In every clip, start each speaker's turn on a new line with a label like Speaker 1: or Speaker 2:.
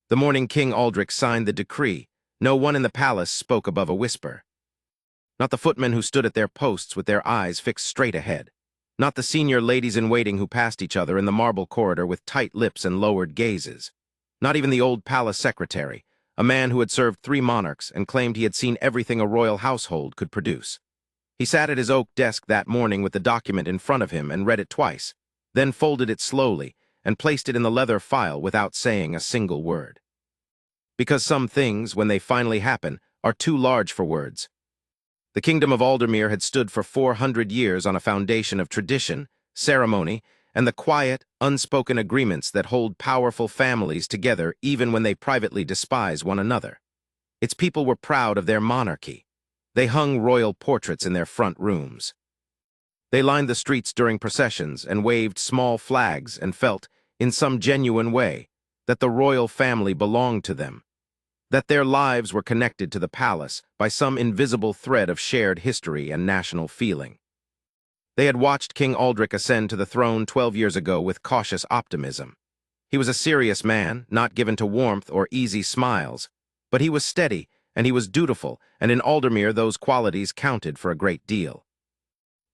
Speaker 1: The morning King Aldrich signed the decree, no one in the palace spoke above a whisper. Not the footmen who stood at their posts with their eyes fixed straight ahead. Not the senior ladies-in-waiting who passed each other in the marble corridor with tight lips and lowered gazes. Not even the old palace secretary, a man who had served 3 monarchs and claimed he had seen everything a royal household could produce. He sat at his oak desk that morning with the document in front of him and read it twice, then folded it slowly and placed it in the leather file without saying a single word. Because some things, when they finally happen, are too large for words. The kingdom of Aldermere had stood for 400 years on a foundation of tradition, ceremony, and the quiet, unspoken agreements that hold powerful families together even when they privately despise one another. Its people were proud of their monarchy. They hung royal portraits in their front rooms. They lined the streets during processions and waved small flags and felt, in some genuine way, that the royal family belonged to them, that their lives were connected to the palace by some invisible thread of shared history and national feeling. They had watched King Aldrich ascend to the throne 12 years ago with cautious optimism. He was a serious man, not given to warmth or easy smiles, but he was steady and he was dutiful, and in Aldermere those qualities counted for a great deal.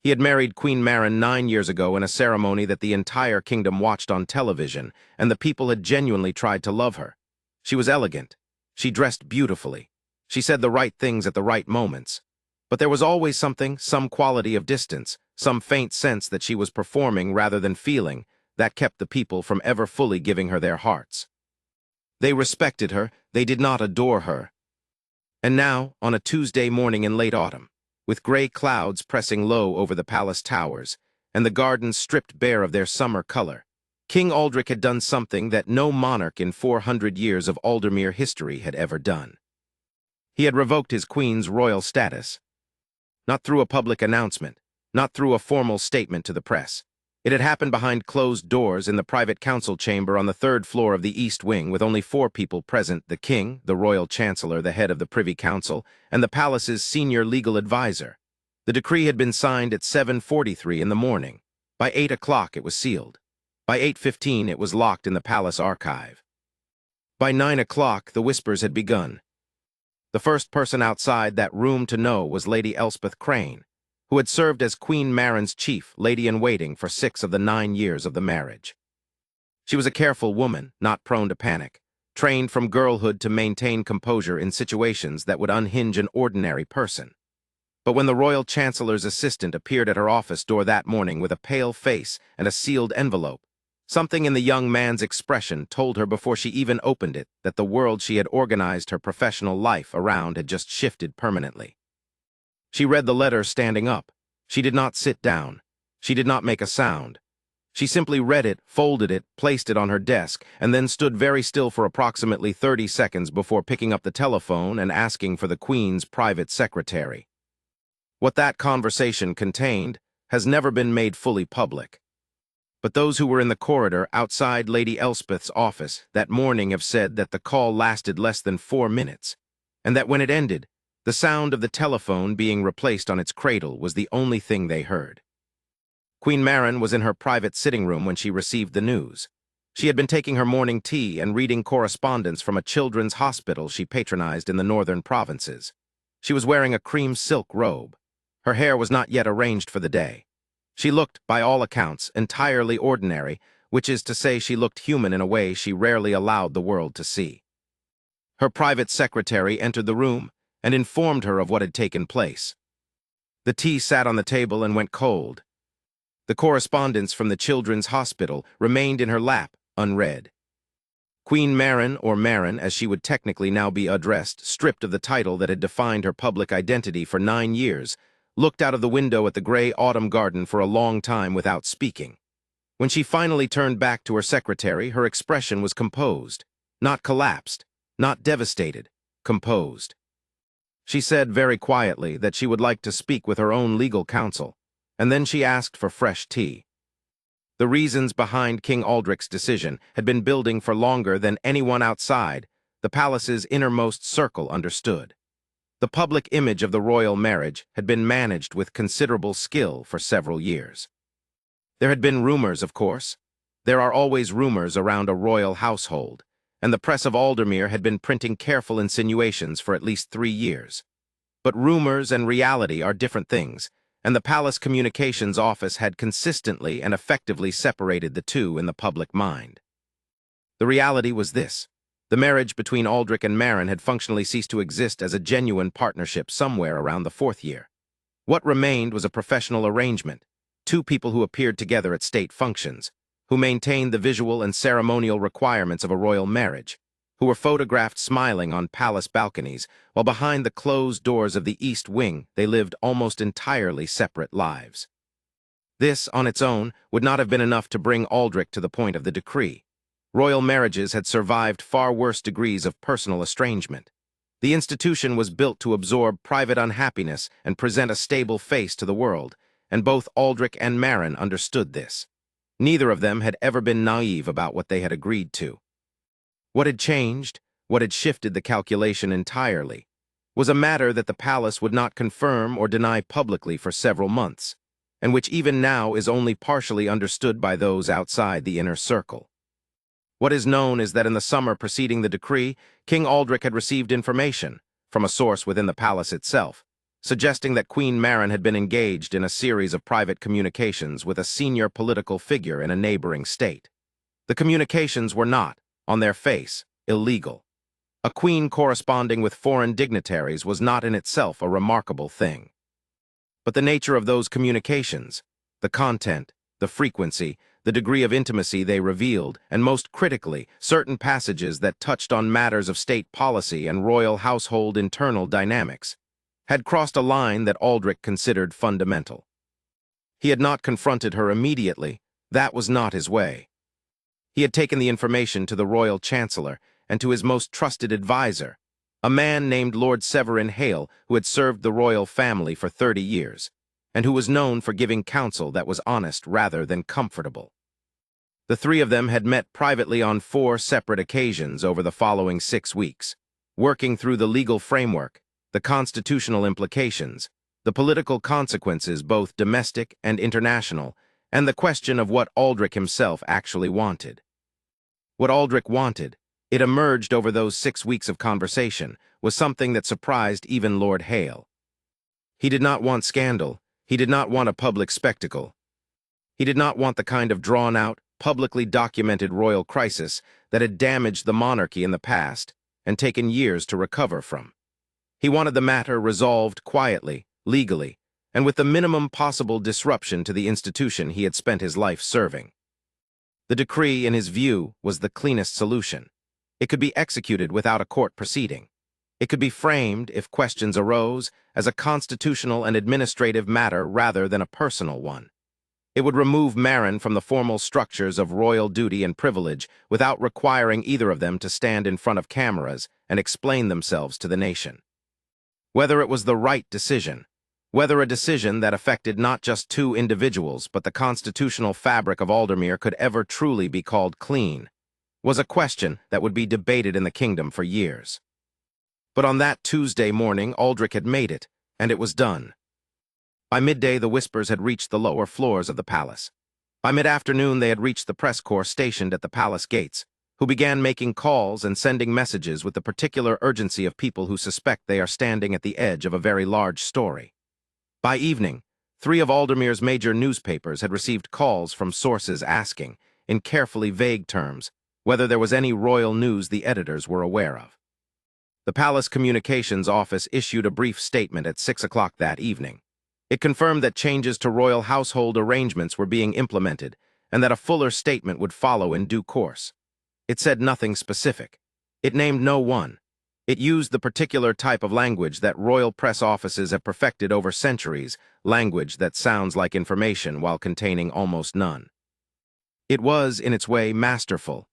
Speaker 1: He had married Queen Maren 9 years ago in a ceremony that the entire kingdom watched on television, and the people had genuinely tried to love her. She was elegant. She dressed beautifully. She said the right things at the right moments. But there was always something, some quality of distance, some faint sense that she was performing rather than feeling, that kept the people from ever fully giving her their hearts. They respected her, they did not adore her. And now, on a Tuesday morning in late autumn, with gray clouds pressing low over the palace towers, and the gardens stripped bare of their summer color, King Aldrich had done something that no monarch in 400 years of Aldermere history had ever done. He had revoked his queen's royal status. Not through a public announcement, not through a formal statement to the press. It had happened behind closed doors in the private council chamber on the 3rd floor of the East Wing with only 4 people present: the king, the royal chancellor, the head of the Privy Council, and the palace's senior legal advisor. The decree had been signed at 7:43 in the morning. By 8 o'clock it was sealed. By 8:15 it was locked in the palace archive. By 9 o'clock the whispers had begun. The first person outside that room to know was Lady Elspeth Crane, who had served as Queen Maren's chief lady-in-waiting for 6 of the 9 years of the marriage. She was a careful woman, not prone to panic, trained from girlhood to maintain composure in situations that would unhinge an ordinary person. But when the royal chancellor's assistant appeared at her office door that morning with a pale face and a sealed envelope, something in the young man's expression told her before she even opened it that the world she had organized her professional life around had just shifted permanently. She read the letter standing up. She did not sit down. She did not make a sound. She simply read it, folded it, placed it on her desk, and then stood very still for approximately 30 seconds before picking up the telephone and asking for the Queen's private secretary. What that conversation contained has never been made fully public. But those who were in the corridor outside Lady Elspeth's office that morning have said that the call lasted less than 4 minutes, and that when it ended, the sound of the telephone being replaced on its cradle was the only thing they heard. Queen Maren was in her private sitting room when she received the news. She had been taking her morning tea and reading correspondence from a children's hospital she patronized in the northern provinces. She was wearing a cream silk robe. Her hair was not yet arranged for the day. She looked, by all accounts, entirely ordinary, which is to say she looked human in a way she rarely allowed the world to see. Her private secretary entered the room and informed her of what had taken place. The tea sat on the table and went cold. The correspondence from the children's hospital remained in her lap, unread. Queen Maren, or Maren as she would technically now be addressed, stripped of the title that had defined her public identity for 9 years, looked out of the window at the gray autumn garden for a long time without speaking. When she finally turned back to her secretary, her expression was composed, not collapsed, not devastated, composed. She said very quietly that she would like to speak with her own legal counsel, and then she asked for fresh tea. The reasons behind King Aldrich's decision had been building for longer than anyone outside the palace's innermost circle understood. The public image of the royal marriage had been managed with considerable skill for several years. There had been rumors, of course. There are always rumors around a royal household, and the press of Aldermere had been printing careful insinuations for at least 3 years. But rumors and reality are different things, and the palace communications office had consistently and effectively separated the two in the public mind. The reality was this. The marriage between Aldrich and Maren had functionally ceased to exist as a genuine partnership somewhere around the 4th year. What remained was a professional arrangement, two people who appeared together at state functions, who maintained the visual and ceremonial requirements of a royal marriage, who were photographed smiling on palace balconies, while behind the closed doors of the East Wing they lived almost entirely separate lives. This, on its own, would not have been enough to bring Aldrich to the point of the decree. Royal marriages had survived far worse degrees of personal estrangement. The institution was built to absorb private unhappiness and present a stable face to the world, and both Aldrich and Maren understood this. Neither of them had ever been naive about what they had agreed to. What had changed, what had shifted the calculation entirely, was a matter that the palace would not confirm or deny publicly for several months, and which even now is only partially understood by those outside the inner circle. What is known is that in the summer preceding the decree, King Aldrich had received information, from a source within the palace itself, suggesting that Queen Maren had been engaged in a series of private communications with a senior political figure in a neighboring state. The communications were not, on their face, illegal. A queen corresponding with foreign dignitaries was not in itself a remarkable thing. But the nature of those communications, the content, the frequency, the degree of intimacy they revealed, and most critically, certain passages that touched on matters of state policy and royal household internal dynamics, had crossed a line that Aldrich considered fundamental. He had not confronted her immediately. That was not his way. He had taken the information to the royal chancellor and to his most trusted advisor, a man named Lord Severin Hale, who had served the royal family for 30 years, and who was known for giving counsel that was honest rather than comfortable. The three of them had met privately on 4 separate occasions over the following 6 weeks, working through the legal framework, the constitutional implications, the political consequences both domestic and international, and the question of what Aldrich himself actually wanted. What Aldrich wanted, it emerged over those 6 weeks of conversation, was something that surprised even Lord Hale. He did not want scandal. He did not want a public spectacle. He did not want the kind of drawn-out, publicly documented royal crisis that had damaged the monarchy in the past and taken years to recover from. He wanted the matter resolved quietly, legally, and with the minimum possible disruption to the institution he had spent his life serving. The decree, in his view, was the cleanest solution. It could be executed without a court proceeding. It could be framed, if questions arose, as a constitutional and administrative matter rather than a personal one. It would remove Maren from the formal structures of royal duty and privilege without requiring either of them to stand in front of cameras and explain themselves to the nation. Whether it was the right decision, whether a decision that affected not just 2 individuals but the constitutional fabric of Aldermere could ever truly be called clean, was a question that would be debated in the kingdom for years. But on that Tuesday morning, Aldrich had made it, and it was done. By midday, the whispers had reached the lower floors of the palace. By mid-afternoon, they had reached the press corps stationed at the palace gates, who began making calls and sending messages with the particular urgency of people who suspect they are standing at the edge of a very large story. By evening, 3 of Aldermere's major newspapers had received calls from sources asking, in carefully vague terms, whether there was any royal news the editors were aware of. The Palace Communications Office issued a brief statement at 6 o'clock that evening. It confirmed that changes to royal household arrangements were being implemented and that a fuller statement would follow in due course. It said nothing specific. It named no one. It used the particular type of language that royal press offices have perfected over centuries, language that sounds like information while containing almost none. It was, in its way, masterful.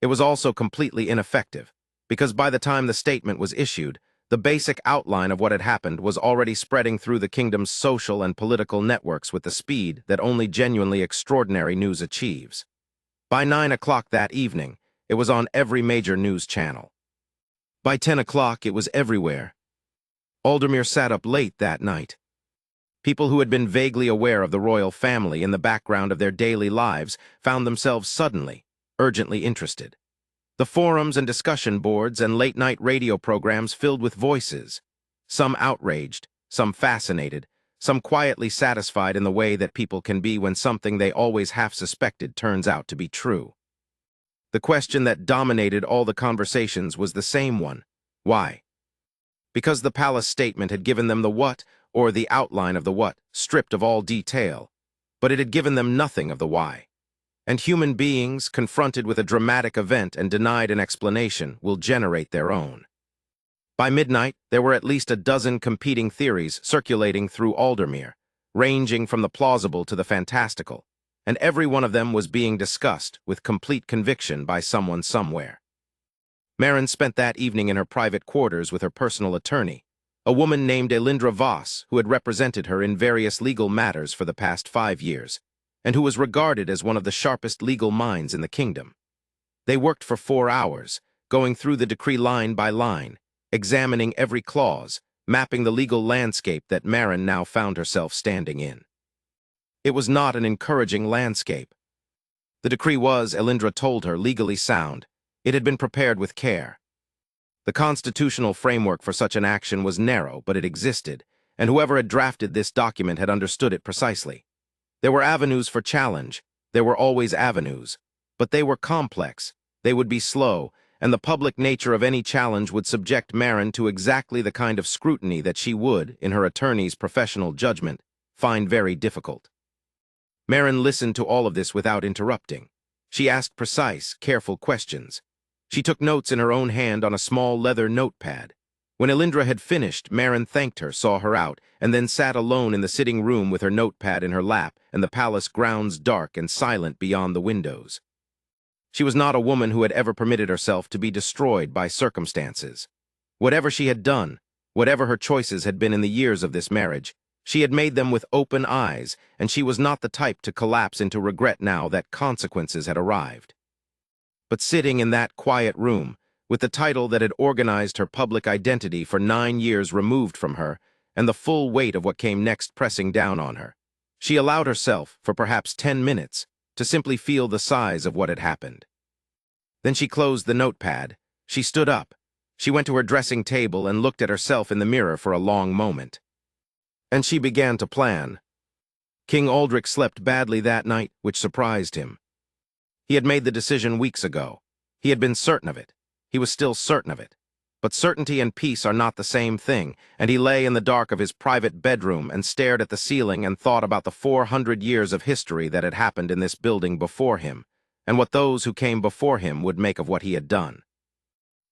Speaker 1: It was also completely ineffective, because by the time the statement was issued, the basic outline of what had happened was already spreading through the kingdom's social and political networks with the speed that only genuinely extraordinary news achieves. By 9 o'clock that evening, it was on every major news channel. By 10 o'clock, it was everywhere. Aldermere sat up late that night. People who had been vaguely aware of the royal family in the background of their daily lives found themselves suddenly, urgently interested. The forums and discussion boards and late-night radio programs filled with voices, some outraged, some fascinated, some quietly satisfied in the way that people can be when something they always half-suspected turns out to be true. The question that dominated all the conversations was the same one: why? Because the palace statement had given them the what, or the outline of the what, stripped of all detail, but it had given them nothing of the why. And human beings, confronted with a dramatic event and denied an explanation, will generate their own. By midnight, there were at least a dozen competing theories circulating through Aldermere, ranging from the plausible to the fantastical, and every one of them was being discussed with complete conviction by someone somewhere. Maren spent that evening in her private quarters with her personal attorney, a woman named Elindra Voss, who had represented her in various legal matters for the past 5 years, and who was regarded as one of the sharpest legal minds in the kingdom. They worked for 4 hours, going through the decree line by line, examining every clause, mapping the legal landscape that Maren now found herself standing in. It was not an encouraging landscape. The decree was, Elindra told her, legally sound. It had been prepared with care. The constitutional framework for such an action was narrow, but it existed, and whoever had drafted this document had understood it precisely. There were avenues for challenge, there were always avenues, but they were complex, they would be slow, and the public nature of any challenge would subject Maren to exactly the kind of scrutiny that she would, in her attorney's professional judgment, find very difficult. Maren listened to all of this without interrupting. She asked precise, careful questions. She took notes in her own hand on a small leather notepad. When Elindra had finished, Maren thanked her, saw her out, and then sat alone in the sitting room with her notepad in her lap and the palace grounds dark and silent beyond the windows. She was not a woman who had ever permitted herself to be destroyed by circumstances. Whatever she had done, whatever her choices had been in the years of this marriage, she had made them with open eyes, and she was not the type to collapse into regret now that consequences had arrived. But sitting in that quiet room, with the title that had organized her public identity for 9 years removed from her, and the full weight of what came next pressing down on her, she allowed herself, for perhaps 10 minutes, to simply feel the size of what had happened. Then she closed the notepad, she stood up, she went to her dressing table and looked at herself in the mirror for a long moment. And she began to plan. King Aldrich slept badly that night, which surprised him. He had made the decision weeks ago. He had been certain of it. He was still certain of it. But certainty and peace are not the same thing, and he lay in the dark of his private bedroom and stared at the ceiling and thought about the 400 years of history that had happened in this building before him, and what those who came before him would make of what he had done.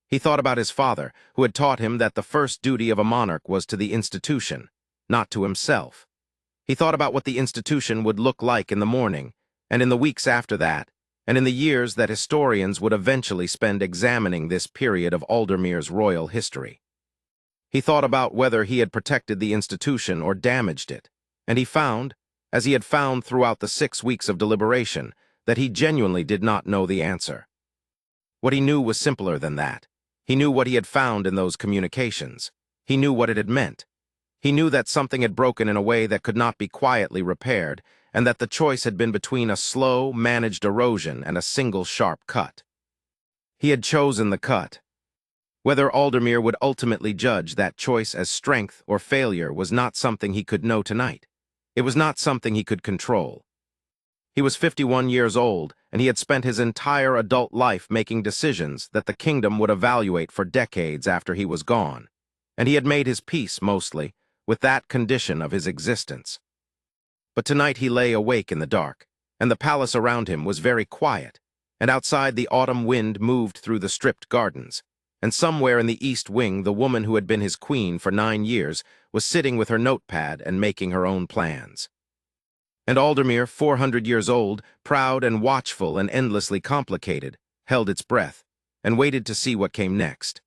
Speaker 1: He thought about his father, who had taught him that the first duty of a monarch was to the institution, not to himself. He thought about what the institution would look like in the morning, and in the weeks after that, and in the years that historians would eventually spend examining this period of Aldermere's royal history. He thought about whether he had protected the institution or damaged it, and he found, as he had found throughout the 6 weeks of deliberation, that he genuinely did not know the answer. What he knew was simpler than that. He knew what he had found in those communications. He knew what it had meant. He knew that something had broken in a way that could not be quietly repaired, and that the choice had been between a slow, managed erosion and a single sharp cut. He had chosen the cut. Whether Aldermere would ultimately judge that choice as strength or failure was not something he could know tonight. It was not something he could control. He was 51 years old, and he had spent his entire adult life making decisions that the kingdom would evaluate for decades after he was gone, and he had made his peace, mostly, with that condition of his existence. But tonight he lay awake in the dark, and the palace around him was very quiet, and outside the autumn wind moved through the stripped gardens, and somewhere in the east wing the woman who had been his queen for 9 years was sitting with her notepad and making her own plans. And Aldermere, 400 years old, proud and watchful and endlessly complicated, held its breath, and waited to see what came next.